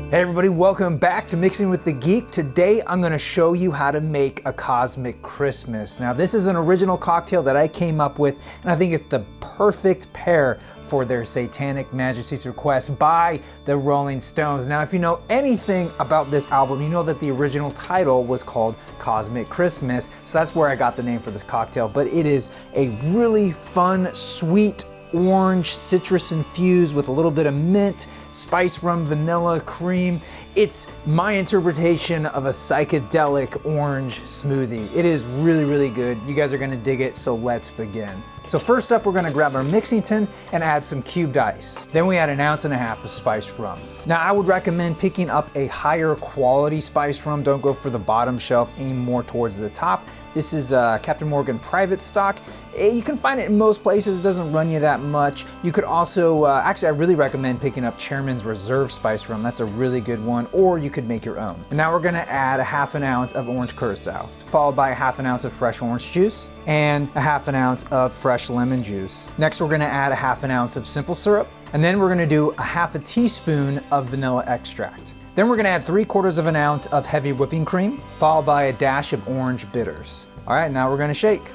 Hey everybody, welcome back to Mixing with the Geek. Today I'm going to show you how to make a Cosmic Christmas. Now this is an original cocktail that I came up with, and I think it's the perfect pair for their Satanic Majesty's Request by the Rolling Stones. Now if you know anything about this album, you know that the original title was called Cosmic Christmas, so that's where I got the name for this cocktail. But it is a really fun, sweet, orange, citrus infused with a little bit of mint, spice rum, vanilla, cream. It's my interpretation of a psychedelic orange smoothie. It is really, really good. You guys are gonna dig it, so let's begin. So first up, we're gonna grab our mixing tin and add some cubed ice. Then we add 1.5 ounces of spiced rum. Now I would recommend picking up a higher quality spiced rum. Don't go for the bottom shelf, aim more towards the top. This is Captain Morgan Private Stock. You can find it in most places, it doesn't run you that much. You could also, actually I really recommend picking up Chairman's Reserve Spiced Rum. That's a really good one, or you could make your own. And now we're gonna add 1/2 ounce of orange curacao, followed by 1/2 ounce of fresh orange juice and 1/2 ounce of fresh lemon juice. Next, we're gonna add 1/2 ounce of simple syrup, and then we're gonna do 1/2 teaspoon of vanilla extract. Then we're gonna add 3/4 ounce of heavy whipping cream, followed by a dash of orange bitters. All right, now we're gonna shake.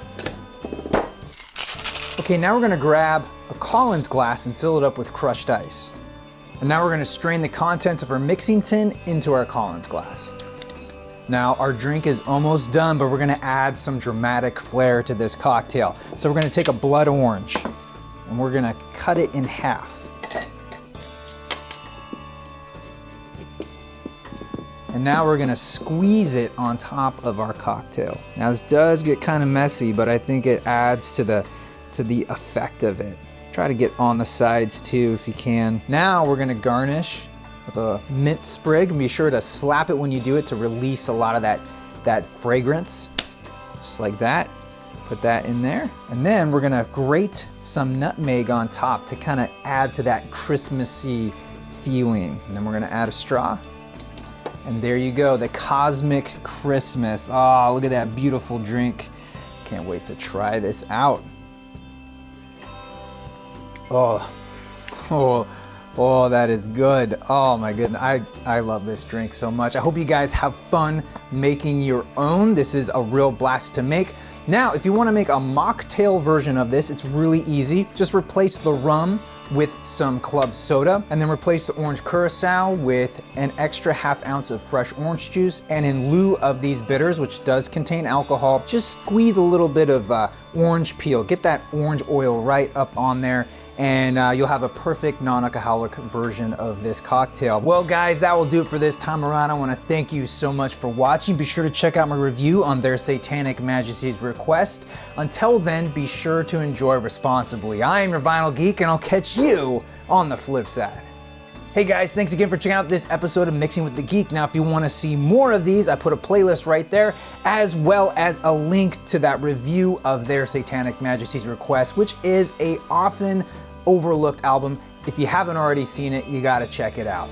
Okay, now we're gonna grab a Collins glass and fill it up with crushed ice. And now we're gonna strain the contents of our mixing tin into our Collins glass. Now our drink is almost done, but we're gonna add some dramatic flair to this cocktail. So we're gonna take a blood orange and we're gonna cut it in half. And now we're gonna squeeze it on top of our cocktail. Now this does get kind of messy, but I think it adds to the effect of it. Try to get on the sides too if you can. Now we're gonna garnish with a mint sprig, and be sure to slap it when you do it to release a lot of that fragrance. Just like that. Put that in there. And then we're gonna grate some nutmeg on top to kind of add to that Christmassy feeling. And then we're gonna add a straw. And there you go, the Cosmic Christmas. Oh, look at that beautiful drink. Can't wait to try this out. Oh, that is good. Oh my goodness, I love this drink so much. I hope you guys have fun making your own. This is a real blast to make. Now, if you wanna make a mocktail version of this, it's really easy. Just replace the rum with some club soda, and then replace the orange curacao with an extra 1/2 ounce of fresh orange juice. And in lieu of these bitters, which does contain alcohol, just squeeze a little bit of orange peel. Get that orange oil right up on there, and you'll have a perfect non-alcoholic version of this cocktail. Well guys, that will do it for this time around. I wanna thank you so much for watching. Be sure to check out my review on their Satanic Majesty's Request. Until then, be sure to enjoy responsibly. I am your Vinyl Geek, and I'll catch you on the flip side. Hey guys, thanks again for checking out this episode of Mixing with the Geek. Now, if you want to see more of these, I put a playlist right there, as well as a link to that review of their Satanic Majesty's Request, which is a often overlooked album. If you haven't already seen it, you gotta check it out.